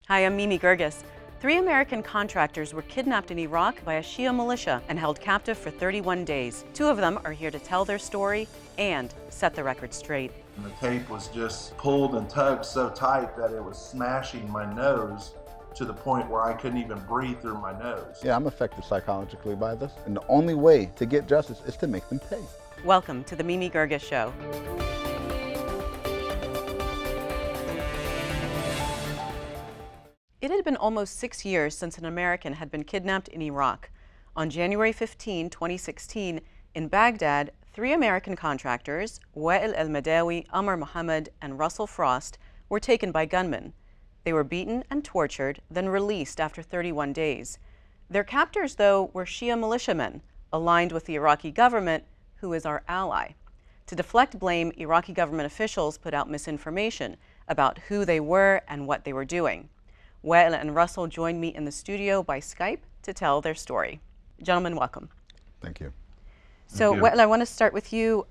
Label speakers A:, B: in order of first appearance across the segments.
A: Hi, I'm Mimi Geerges. 3 American contractors were kidnapped in Iraq by a Shia militia and held captive for 31 days. 2 of them are here to tell their story and set the record straight.
B: And the tape was just pulled and tugged so tight that it was smashing my nose to the point where I couldn't even breathe through my nose.
C: Yeah, I'm affected psychologically by this, and the only way to get justice is to make them pay.
A: Welcome to the Mimi Geerges Show. It had been almost 6 years since an American had been kidnapped in Iraq. On January 15, 2016, in Baghdad, 3 American contractors, Waiel, El-Maadawy, Amr Mohammed, and Russell Frost, were taken by gunmen. They were beaten and tortured, then released after 31 days. Their captors, though, were Shia militiamen, aligned with the Iraqi government, who is our ally. To deflect blame, Iraqi government officials put out misinformation about who they were and what they were doing. Waiel and Russell joined me in the studio by Skype to tell their story. Gentlemen, welcome.
C: Thank you.
A: So, Waiel, I want to start with you.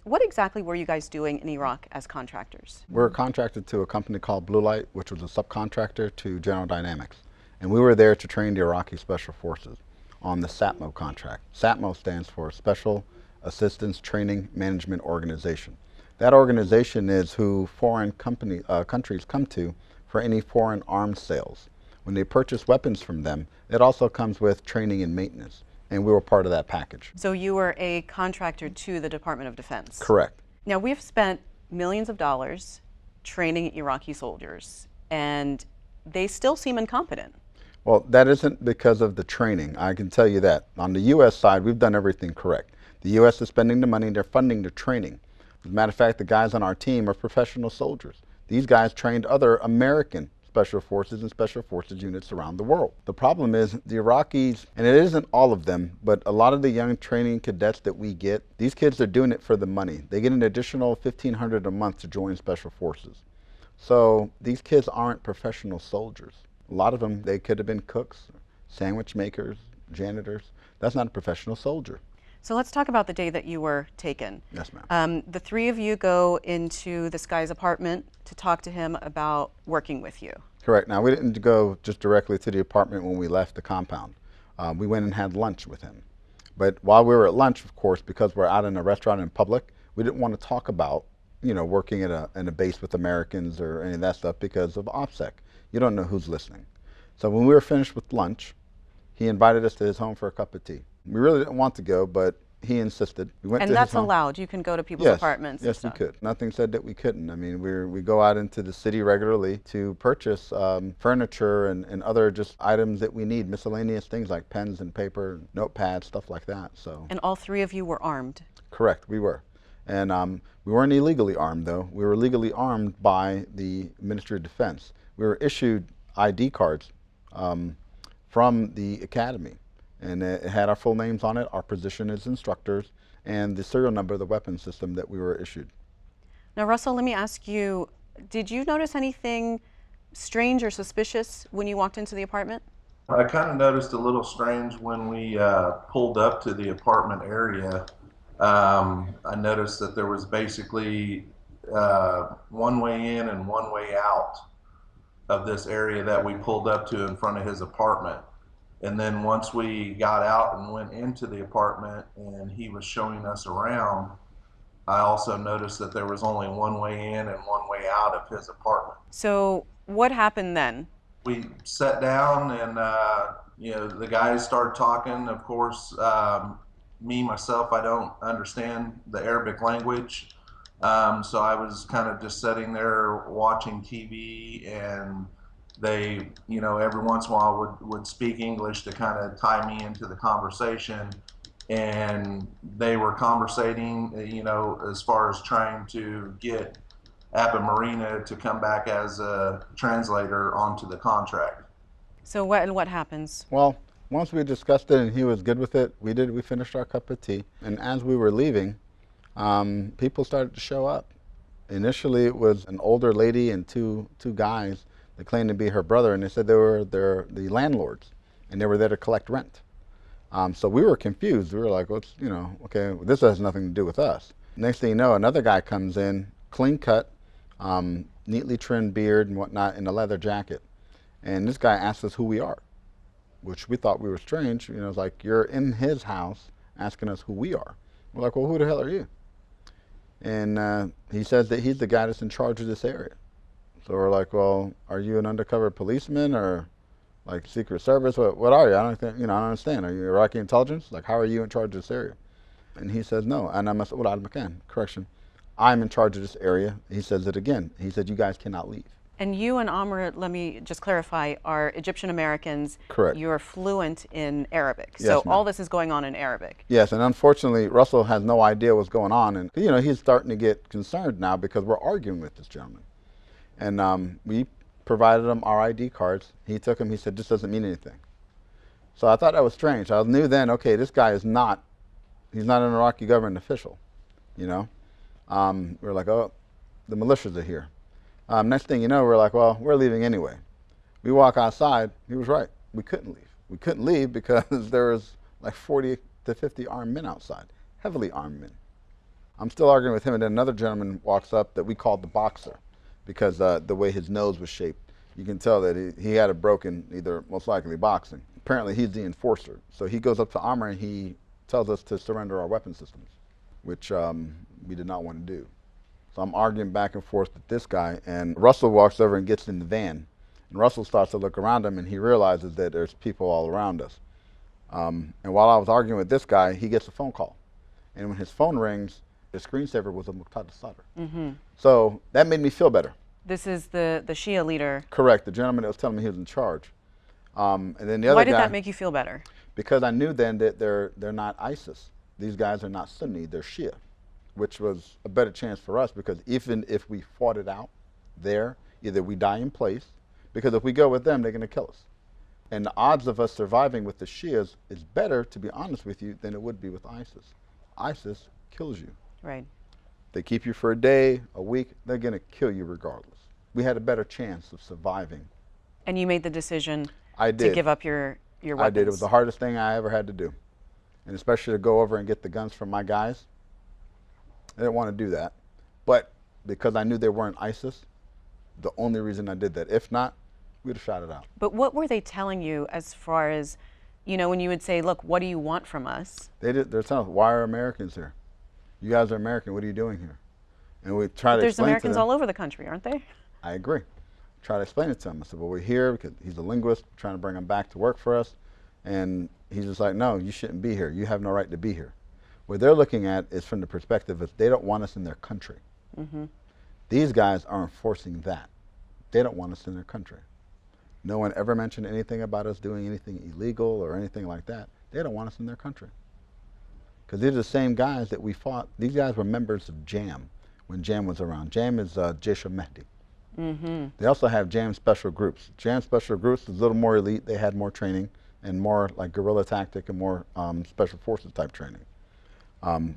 A: What exactly were you guys doing in Iraq as contractors?
C: We were contracted to a company called Blue Light, which was a subcontractor to General Dynamics. And we were there to train the Iraqi Special Forces on the SATMO contract. SATMO stands for Special Assistance Training Management Organization. That organization is who foreign countries come to for any foreign arms sales. When they purchase weapons from them, it also comes with training and maintenance, and we were part of that package.
A: So you were a contractor to the Department of Defense?
C: Correct.
A: Now, we've spent millions of dollars training Iraqi soldiers, and they still seem incompetent.
C: Well, that isn't because of the training, I can tell you that. On the U.S. side, we've done everything correct. The U.S. is spending the money, they're funding the training. As a matter of fact, the guys on our team are professional soldiers. These guys trained other American special forces and special forces units around the world. The problem is the Iraqis, and it isn't all of them, but a lot of the young training cadets that we get, these kids are doing it for the money. They get an additional $1,500 a month to join special forces. So these kids aren't professional soldiers. A lot of them, they could have been cooks, sandwich makers, janitors. That's not a professional soldier.
A: So let's talk about the day that you were taken.
C: Yes, ma'am.
A: The 3 of you go into this guy's apartment to talk to him about working with you.
C: Correct. Now, we didn't go just directly to the apartment when we left the compound. We went and had lunch with him. But while we were at lunch, of course, because we're out in a restaurant in public, we didn't want to talk about, working in a base with Americans or any of that stuff because of OPSEC. You don't know who's listening. So when we were finished with lunch, he invited us to his home for a cup of tea. We really didn't want to go, but he insisted. We went
A: and
C: to
A: that's
C: his home.
A: allowed? You can go to people's apartments and
C: Yes,
A: stuff?
C: we could. Nothing said that we couldn't. I mean, we go out into the city regularly to purchase furniture and other just items that we need, miscellaneous things like pens and paper, notepads, stuff like that. So.
A: And all 3 of you were armed?
C: Correct, we were. And we weren't illegally armed, though. We were legally armed by the Ministry of Defense. We were issued ID cards from the academy. And it had our full names on it, our position as instructors, and the serial number of the weapon system that we were issued.
A: Now, Russell, let me ask you, did you notice anything strange or suspicious when you walked into the apartment?
B: I kind of noticed a little strange when we pulled up to the apartment area. I noticed that there was basically one way in and one way out of this area that we pulled up to in front of his apartment. And then once we got out and went into the apartment and he was showing us around, I also noticed that there was only one way in and one way out of his apartment.
A: So what happened then?
B: We sat down and, the guys started talking. Of course, myself, I don't understand the Arabic language. So I was kind of just sitting there watching TV, and they, every once in a while would speak English to kind of tie me into the conversation. And they were conversating, as far as trying to get Abba Marina to come back as a translator onto the contract.
A: So what happens?
C: Well, once we discussed it and he was good with it, we finished our cup of tea. And as we were leaving, people started to show up. Initially, it was an older lady and two guys that claimed to be her brother, and they said they're the landlords, and they were there to collect rent. So we were confused. We were like, okay, this has nothing to do with us. Next thing you know, another guy comes in, clean cut, neatly trimmed beard and whatnot, in a leather jacket. And this guy asked us who we are, which we thought we were strange. You know, it's like, you're in his house asking us who we are. We're like, well, who the hell are you? And he says that he's the guy that's in charge of this area. So we're like, well, are you an undercover policeman or like Secret Service? What are you? I don't think, I don't understand. Are you Iraqi intelligence? Like, how are you in charge of this area? And he says, no. And I'm correction. I'm in charge of this area. He says it again. He said, you guys cannot leave.
A: And you and Amr, let me just clarify, are Egyptian Americans.
C: Correct.
A: You're fluent in Arabic.
C: Yes,
A: so
C: ma'am.
A: all this is going on in Arabic.
C: Yes, and unfortunately, Russell has no idea what's going on. And, he's starting to get concerned now because we're arguing with this gentleman. And we provided him our ID cards. He took them. He said, this doesn't mean anything. So I thought that was strange. I knew then, okay, this guy he's not an Iraqi government official, We were like, oh, the militias are here. Next thing you know, we're like, well, we're leaving anyway. We walk outside. He was right. We couldn't leave. We couldn't leave because there was like 40 to 50 armed men outside, heavily armed men. I'm still arguing with him, and then another gentleman walks up that we called the boxer because the way his nose was shaped, you can tell that he had a broken, either most likely boxing. Apparently, he's the enforcer. So he goes up to Amr and he tells us to surrender our weapon systems, which we did not want to do. So I'm arguing back and forth with this guy, and Russell walks over and gets in the van. And Russell starts to look around him, and he realizes that there's people all around us. And while I was arguing with this guy, he gets a phone call. And when his phone rings, the screensaver was a Muqtada Sadr.
A: Mm-hmm.
C: So that made me feel better.
A: This is the Shia leader.
C: Correct, the gentleman that was telling me he was in charge. And then the other
A: Why
C: guy,
A: did that make you feel better?
C: Because I knew then that they're not ISIS. These guys are not Sunni, they're Shia, which was a better chance for us because even if we fought it out there, either we die in place, because if we go with them, they're going to kill us. And the odds of us surviving with the Shias is better, to be honest with you, than it would be with ISIS. ISIS kills you.
A: Right.
C: They keep you for a day, a week, they're going to kill you regardless. We had a better chance of surviving.
A: And you made the decision
C: I did.
A: to give up your weapons.
C: I did. It was the hardest thing I ever had to do. And especially to go over and get the guns from my guys. I didn't want to do that. But because I knew they weren't ISIS, the only reason I did that. If not, we'd have shot it out.
A: But what were they telling you as far as, when you would say, look, what do you want from us?
C: They're telling us, why are Americans here? You guys are American. What are you doing here? And we try to explain to them.
A: There's Americans all over the country, aren't they?
C: I agree. Try to explain it to him. I said, well, we're here because he's a linguist, trying to bring him back to work for us. And he's just like, no, you shouldn't be here. You have no right to be here. What they're looking at is from the perspective of they don't want us in their country.
A: Mm-hmm.
C: These guys are enforcing that. They don't want us in their country. No one ever mentioned anything about us doing anything illegal or anything like that. They don't want us in their country. Because these are the same guys that we fought. These guys were members of JAM when JAM was around. JAM is Jaish al-Mahdi.
A: Mm-hmm.
C: They also have JAM special groups. JAM special groups is a little more elite. They had more training and more like guerrilla tactic and more special forces type training.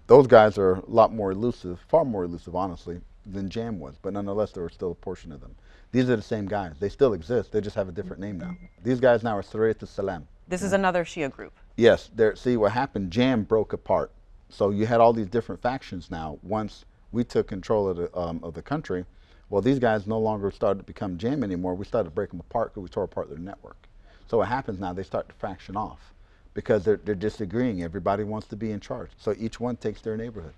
C: Those guys are a lot more elusive, far more elusive, honestly, than JAM was. But nonetheless, there were still a portion of them. These are the same guys. They still exist. They just have a different name now. These guys now are Sarayat al-Salam.
A: This is another Shia group.
C: Yes. See, what happened, JAM broke apart. So you had all these different factions now. Once we took control of the country, well, these guys no longer started to become JAM anymore. We started to break them apart because we tore apart their network. So what happens now, they start to faction off because they're disagreeing. Everybody wants to be in charge. So each one takes their neighborhood.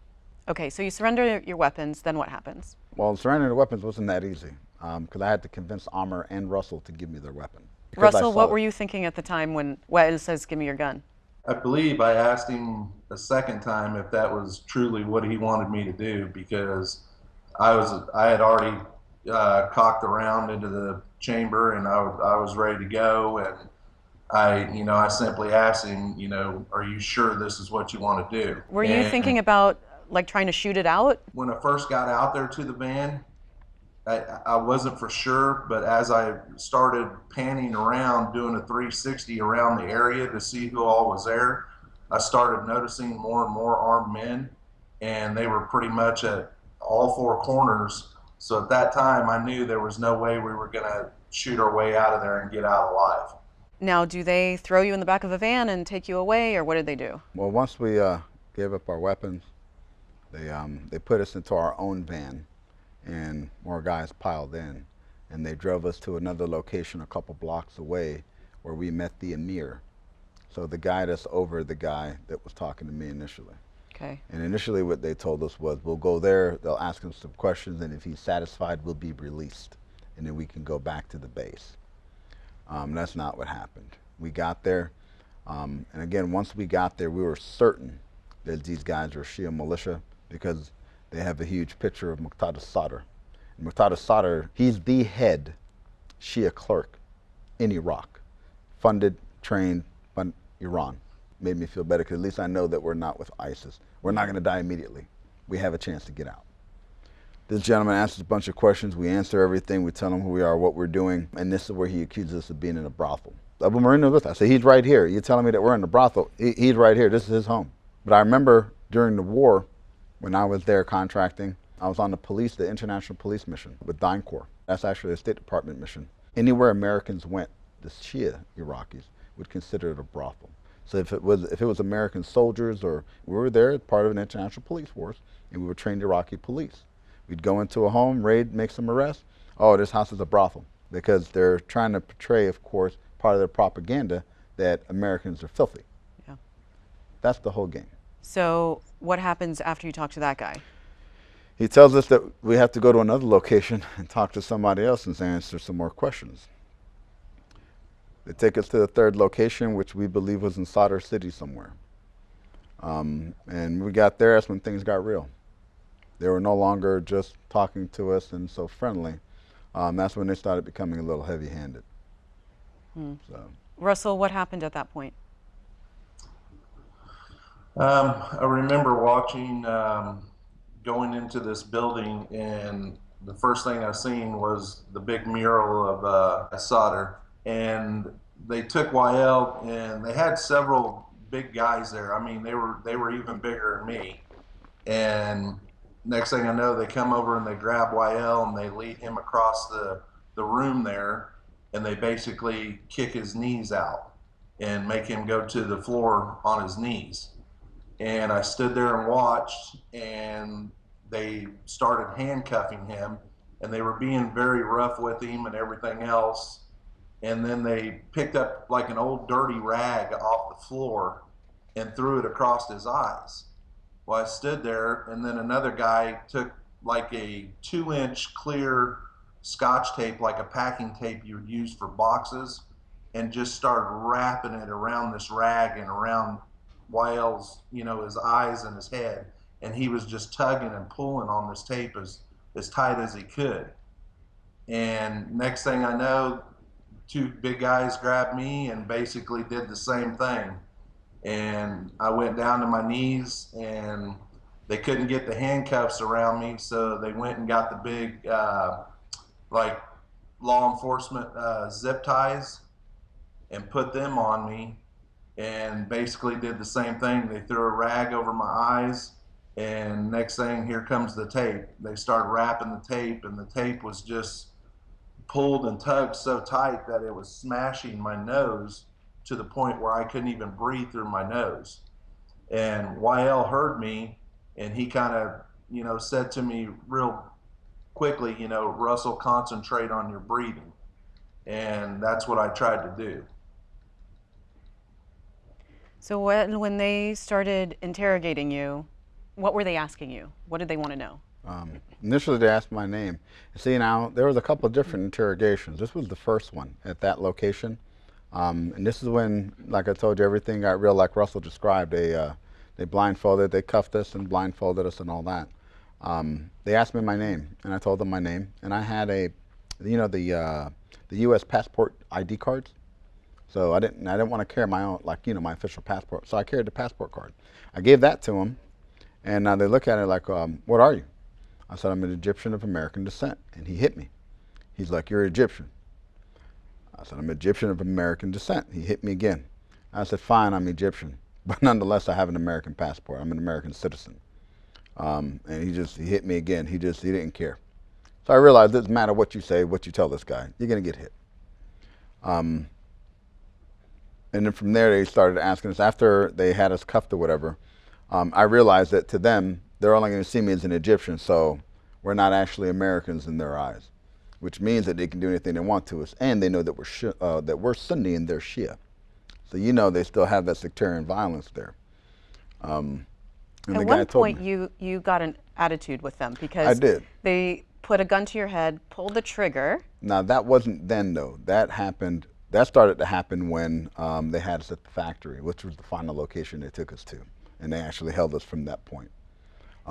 A: Okay, so you surrender your weapons, then what happens?
C: Well, surrendering the weapons wasn't that easy because I had to convince Amr and Russell to give me their weapon.
A: Russell, what were you thinking at the time when Waiel says, give me your gun?
B: I believe I asked him a second time if that was truly what he wanted me to do because I had already cocked the round into the chamber and I was ready to go, and I simply asked him, are you sure this is what you want to do?
A: Were you thinking about like trying to shoot it out?
B: When I first got out there to the van, I wasn't for sure, but as I started panning around, doing a 360 around the area to see who all was there, I started noticing more and more armed men, and they were pretty much at all four corners. So at that time, I knew there was no way we were going to shoot our way out of there and get out alive.
A: Now, do they throw you in the back of a van and take you away, or what did they do?
C: Well, once we gave up our weapons, they put us into our own van, and more guys piled in. and they drove us to another location a couple blocks away where we met the emir. So the guy that's over the guy that was talking to me initially.
A: Okay.
C: And initially what they told us was, we'll go there, they'll ask him some questions, and if he's satisfied, we'll be released. And then we can go back to the base. That's not what happened. We got there, and again, once we got there, we were certain that these guys were Shia Militia because they have a huge picture of Muqtada Sadr. And Muqtada Sadr, he's the head Shia clerk in Iraq, funded, trained by Iran. Made me feel better because at least I know that we're not with ISIS. We're not going to die immediately. We have a chance to get out. This gentleman asks us a bunch of questions. We answer everything. We tell him who we are, what we're doing, and this is where he accuses us of being in a brothel. Abu Marino with us. I say, he's right here. You're telling me that we're in a brothel. He's right here. This is his home. But I remember during the war, when I was there contracting, I was on the international police mission with DynCorp. That's actually a State Department mission. Anywhere Americans went, the Shia Iraqis would consider it a brothel. So if it was American soldiers, or we were there as part of an international police force, and we were trained Iraqi police. We'd go into a home, raid, make some arrests. Oh, this house is a brothel, because they're trying to portray, of course, part of their propaganda that Americans are filthy.
A: Yeah.
C: That's the whole game.
A: So what happens after you talk to that guy?
C: He tells us that we have to go to another location and talk to somebody else and answer some more questions. They take us to the third location, which we believe was in Sadr City somewhere. And when we got there, that's when things got real. They were no longer just talking to us and so friendly. That's when they started becoming a little heavy-handed. So.
A: Russell, what happened at that point?
B: I remember watching, going into this building, and the first thing I seen was the big mural of Sadr. And they took Waiel, and they had several big guys there. I mean, they were even bigger than me. And next thing I know, they come over and they grab Waiel and they lead him across the room there, and they basically kick his knees out and make him go to the floor on his knees. And I stood there and watched, and they started handcuffing him, and they were being very rough with him and everything else. And then they picked up like an old dirty rag off the floor and threw it across his eyes. Well, I stood there, and then another guy took like a 2-inch clear Scotch tape, like a packing tape you would use for boxes, and just started wrapping it around this rag and around Waiel's, his eyes and his head. And he was just tugging and pulling on this tape as tight as he could. And next thing I know, 2 big guys grabbed me and basically did the same thing. And I went down to my knees, and they couldn't get the handcuffs around me, so they went and got the big, like law enforcement zip ties and put them on me, and basically did the same thing. They threw a rag over my eyes, and next thing, here comes the tape. They started wrapping the tape, and the tape was just pulled and tugged so tight that it was smashing my nose to the point where I couldn't even breathe through my nose. And Waiel heard me, and he kind of, said to me real quickly, Russell, concentrate on your breathing. And that's what I tried to do.
A: So when they started interrogating you, what were they asking you? What did they want to know?
C: Initially, they asked my name. See, now, there was a couple of different interrogations. This was the first one at that location. And this is when, like I told you, everything got real, like Russell described. They blindfolded, they cuffed us and blindfolded us and all that. They asked me my name, and I told them my name. And I had the U.S. passport ID cards. So I didn't want to carry my own, my official passport. So I carried the passport card. I gave that to them, and they look at it like, what are you? I said, I'm an Egyptian of American descent. And he hit me. He's like, you're Egyptian. I said, I'm Egyptian of American descent. He hit me again. I said, fine, I'm Egyptian. But nonetheless, I have an American passport. I'm an American citizen. And he hit me again. He didn't care. So I realized it doesn't matter what you say, what you tell this guy. You're going to get hit. And then from there, they started asking us, after they had us cuffed or whatever, I realized that to them, they're only going to see me as an Egyptian, so we're not actually Americans in their eyes. which means that they can do anything they want to us, and they know that we're Sunni and they're Shia. So you know they still have that sectarian violence there. And
A: At one point, you got an attitude with them because
C: I did.
A: They put a gun to your head, pulled the trigger.
C: Now that wasn't then though. That happened. That started to happen when they had us at the factory, which was the final location they took us to, and they actually held us from that point.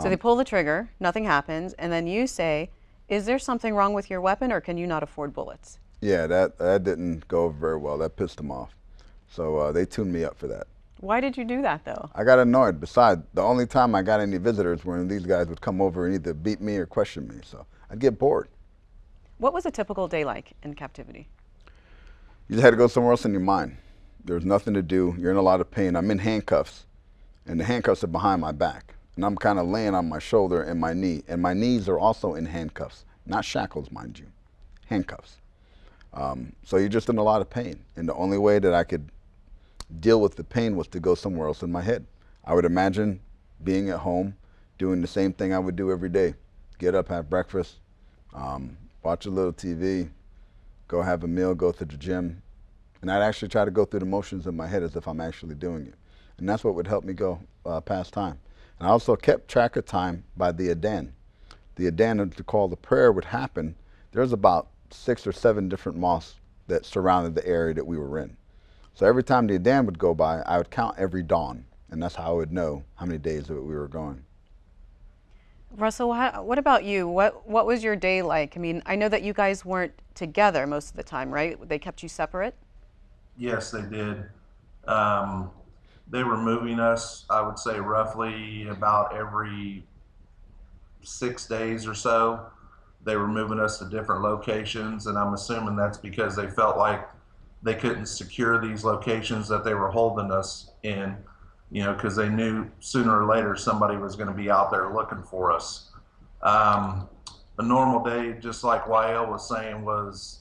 A: So they pull the trigger, nothing happens, and then you say, "Is there something wrong with your weapon, or can you not afford bullets?"
C: Yeah, that didn't go over very well. That pissed them off. So they tuned me up for that.
A: Why did you do that, though?
C: I got annoyed. Besides, the only time I got any visitors when these guys would come over and either beat me or question me. So I'd get bored.
A: What was a typical day like in captivity?
C: You just had to go somewhere else in your mind. There's nothing to do. You're in a lot of pain. I'm in handcuffs, and the handcuffs are behind my back. And I'm kind of laying on my shoulder and my knee. And my knees are also in handcuffs. Not shackles, mind you. Handcuffs. So you're just in a lot of pain. And the only way that I could deal with the pain was to go somewhere else in my head. I would imagine being at home, doing the same thing I would do every day. Get up, have breakfast, watch a little TV, go have a meal, go to the gym. And I'd actually try to go through the motions in my head as if I'm actually doing it. And that's what would help me go past time. And I also kept track of time by the Adhan. The Adhan, to call the prayer, would happen. There's about 6 or 7 different mosques that surrounded the area that we were in. So every time the Adhan would go by, I would count every dawn. And that's how I would know how many days that we were going.
A: Russell, what about you? What was your day like? I mean, I know that you guys weren't together most of the time, right? They kept you separate?
B: Yes, they did. They were moving us, I would say, roughly about every 6 days or so. They were moving us to different locations, and I'm assuming that's because they felt like they couldn't secure these locations that they were holding us in, you know, because they knew sooner or later somebody was going to be out there looking for us. A normal day, just like Waiel was saying, was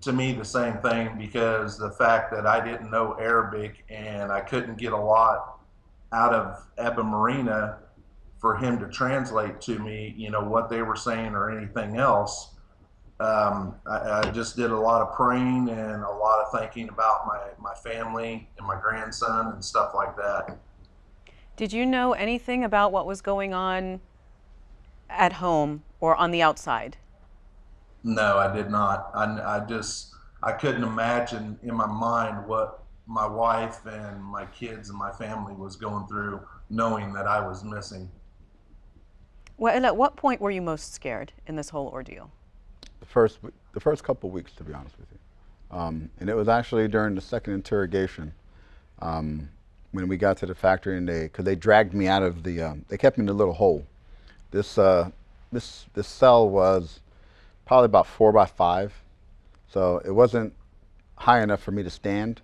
B: to me the same thing, because the fact that I didn't know Arabic and I couldn't get a lot out of Ebba Marina for him to translate to me, you know, what they were saying or anything else. I just did a lot of praying and a lot of thinking about my family and my grandson and stuff like that.
A: Did you know anything about what was going on at home or on the outside?
B: No, I did not. I couldn't imagine in my mind what my wife and my kids and my family was going through, knowing that I was missing.
A: Well, and at what point were you most scared in this whole ordeal?
C: The first couple of weeks, to be honest with you. And it was actually during the second interrogation when we got to the factory, and because they dragged me out of they kept me in a little hole. This cell was probably about 4 by 5, so it wasn't high enough for me to stand,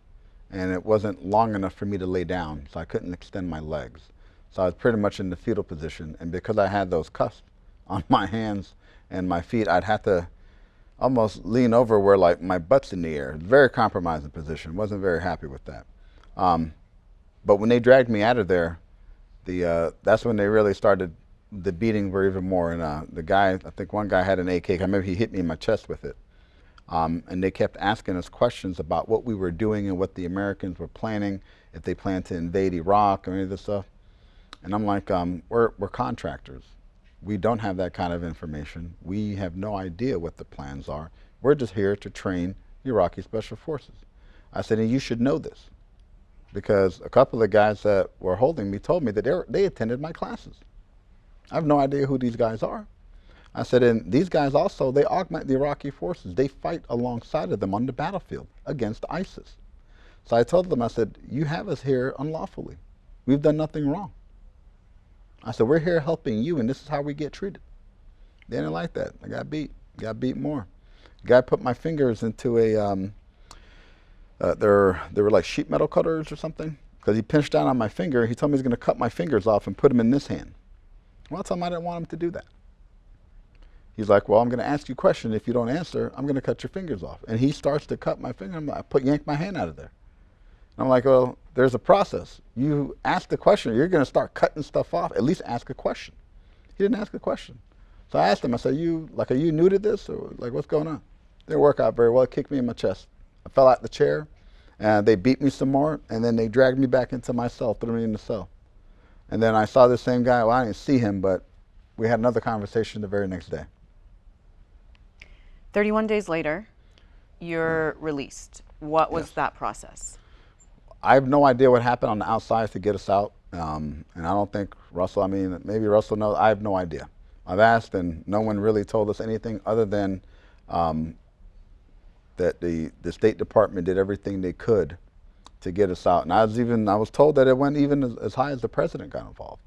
C: and it wasn't long enough for me to lay down, so I couldn't extend my legs. So I was pretty much in the fetal position, and because I had those cuffs on my hands and my feet, I'd have to almost lean over where like my butt's in the air. Very compromising position. Wasn't very happy with that. But when they dragged me out of there, that's when they really started. The beating were even more. And the guy, I think one guy had an AK. I remember he hit me in my chest with it. And they kept asking us questions about what we were doing and what the Americans were planning, if they planned to invade Iraq or any of this stuff. And I'm like, we're contractors. We don't have that kind of information. We have no idea what the plans are. We're just here to train Iraqi special forces. I said, and you should know this, because a couple of guys that were holding me told me that they attended my classes. I have no idea who these guys are. I said, and these guys also, they augment the Iraqi forces. They fight alongside of them on the battlefield against ISIS. So I told them, I said, you have us here unlawfully. We've done nothing wrong. I said, we're here helping you, and this is how we get treated. They didn't like that. I got beat more. The guy put my fingers into they were like sheet metal cutters or something, because he pinched down on my finger. He told me he's going to cut my fingers off and put them in this hand. Well, I told him I didn't want him to do that. He's like, well, I'm going to ask you a question. If you don't answer, I'm going to cut your fingers off. And he starts to cut my finger. Yank my hand out of there. And I'm like, well, there's a process. You ask the question, you're going to start cutting stuff off. At least ask a question. He didn't ask a question. So I asked them, I said, are you new to this, or like, what's going on? They didn't work out very well. It kicked me in my chest. I fell out the chair, and they beat me some more, and then they dragged me back into my cell, threw me in the cell. And then I saw the same guy. Well, I didn't see him, but we had another conversation the very next day.
A: 31 days later, you're released. What was that process?
C: I have no idea what happened on the outside to get us out. And I don't think Russell, maybe Russell knows. I have no idea. I've asked, and no one really told us anything other than that the State Department did everything they could to get us out. And I was told that it went even as high as the president got involved.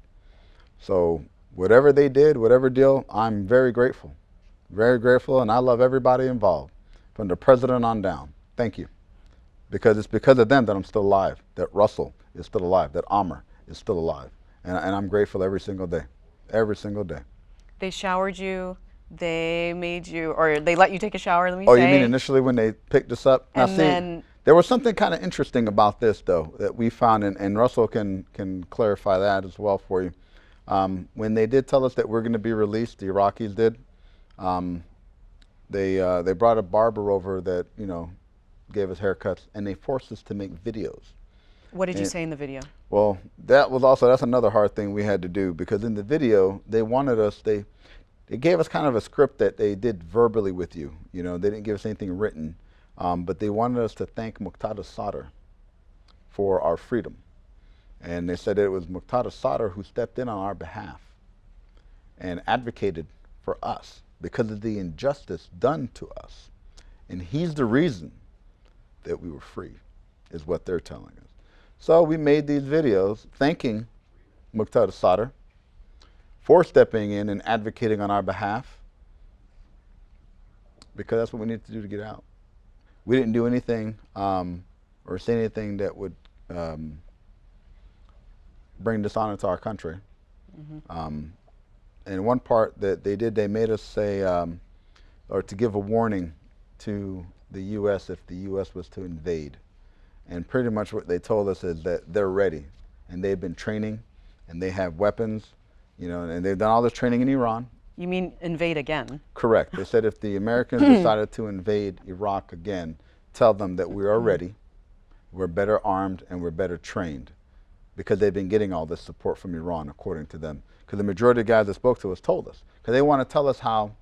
C: So whatever they did, whatever deal, I'm very grateful, and I love everybody involved, from the president on down. Thank you. Because it's because of them that I'm still alive, that Russell is still alive, that Amr is still alive. And I'm grateful every single day, every single day.
A: They showered you, they made you, or they let you take a shower, let me
C: Oh,
A: say.
C: you mean initially when they picked us up? Now,
A: And then
C: there was something kind of interesting about this, though, that we found, and Russell can clarify that as well for you. When they did tell us that we're going to be released, the Iraqis did, they brought a barber over that, gave us haircuts, and they forced us to make videos.
A: what did you say in the video?
C: Well, that's another hard thing we had to do, because in the video, they wanted us, they gave us kind of a script that they did verbally with you. They didn't give us anything written, but they wanted us to thank Muqtada Sadr for our freedom. And they said it was Muqtada Sadr who stepped in on our behalf and advocated for us because of the injustice done to us. And he's the reason that we were free, is what they're telling us. So we made these videos thanking Muqtada Sadr for stepping in and advocating on our behalf, because that's what we needed to do to get out. We didn't do anything or say anything that would bring dishonor to our country. And one part that they did, they made us say, or to give a warning to the U.S. if the U.S. was to invade. And pretty much what they told us is that they're ready, and they've been training, and they have weapons, and they've done all this training in Iran.
A: You mean invade again?
C: Correct. They said if the Americans decided to invade Iraq again, tell them that we are ready, we're better armed, and we're better trained, because they've been getting all this support from Iran, according to them. Because the majority of guys that spoke to us told us, because they want to tell us how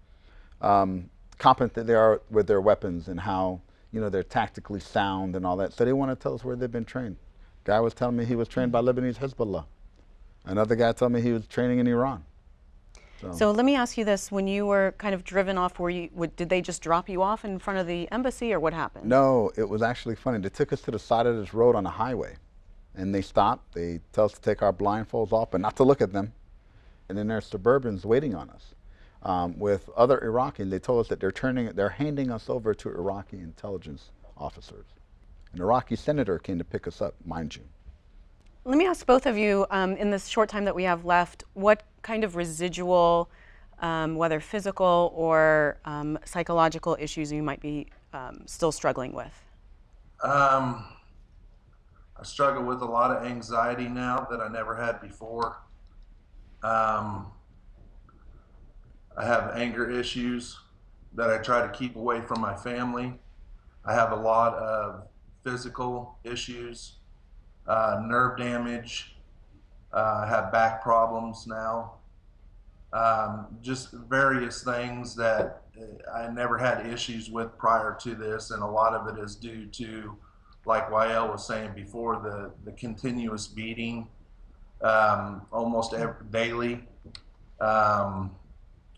C: competent they are with their weapons, and how they're tactically sound and all that. So they want to tell us where they've been trained. Guy was telling me he was trained by Lebanese Hezbollah. Another guy told me he was training in Iran.
A: So let me ask you this: when you were kind of driven off, did they just drop you off in front of the embassy, or what happened?
C: No, it was actually funny. They took us to the side of this road on a highway, and they stopped. They tell us to take our blindfolds off, but not to look at them. And then there's Suburbans waiting on us with other Iraqis. They told us that they're handing us over to Iraqi intelligence officers. An Iraqi senator came to pick us up, mind you.
A: Let me ask both of you, in this short time that we have left, what kind of residual, whether physical or psychological issues you might be still struggling with?
B: I struggle with a lot of anxiety now that I never had before. I have anger issues that I try to keep away from my family. I have a lot of physical issues, nerve damage. I have back problems now. Just various things that I never had issues with prior to this, and a lot of it is due to, like Waiel was saying before, the continuous beating, almost daily.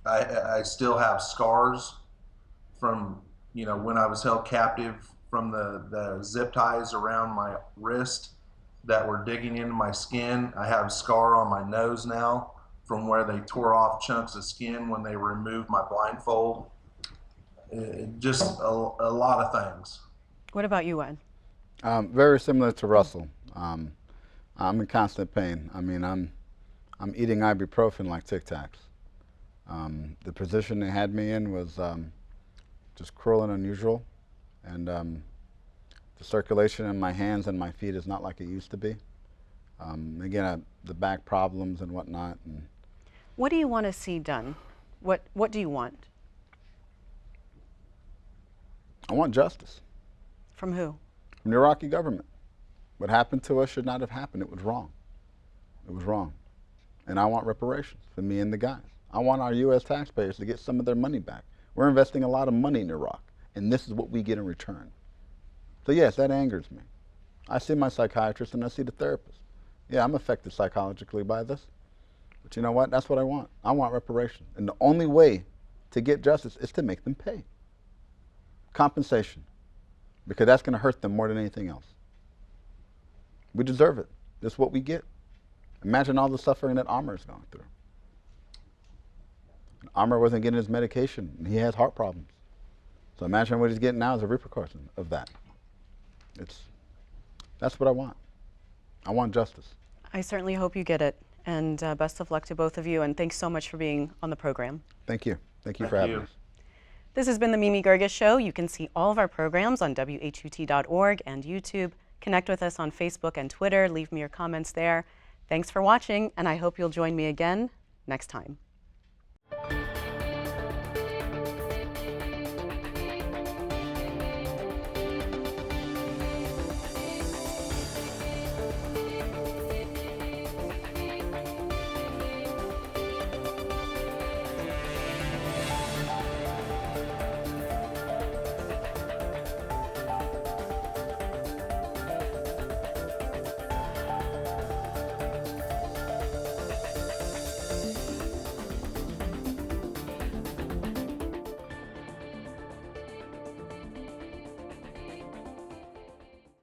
B: I still have scars from when I was held captive, from the zip ties around my wrist that were digging into my skin. I have a scar on my nose now from where they tore off chunks of skin when they removed my blindfold. Just a lot of things.
A: What about you, Ed?
C: Very similar to Russell. I'm in constant pain. I'm eating ibuprofen like Tic Tacs. The position they had me in was just cruel and unusual, and the circulation in my hands and my feet is not like it used to be. Again, the back problems and whatnot. And
A: what do you want to see done What do you want?
C: I want justice.
A: From who?
C: From the Iraqi government. What happened to us should not have happened. It was wrong. It was wrong. And I want reparations for me and the guys. I want our U.S. taxpayers to get some of their money back. We're investing a lot of money in Iraq, and this is what we get in return. So yes, that angers me. I see my psychiatrist and I see the therapist. Yeah, I'm affected psychologically by this. But you know what? That's what I want. I want reparations. And the only way to get justice is to make them pay. Compensation. Because that's going to hurt them more than anything else. We deserve it. That's what we get. Imagine all the suffering that Amr is going through. Amr wasn't getting his medication, and he has heart problems. So imagine what he's getting now as a repercussion of that. That's what I want. I want justice.
A: I certainly hope you get it. And best of luck to both of you. And thanks so much for being on the program.
C: Thank you. Thank you for having us.
A: This has been the Mimi Geerges Show. You can see all of our programs on WHUT.org and YouTube. Connect with us on Facebook and Twitter. Leave me your comments there. Thanks for watching, and I hope you'll join me again next time.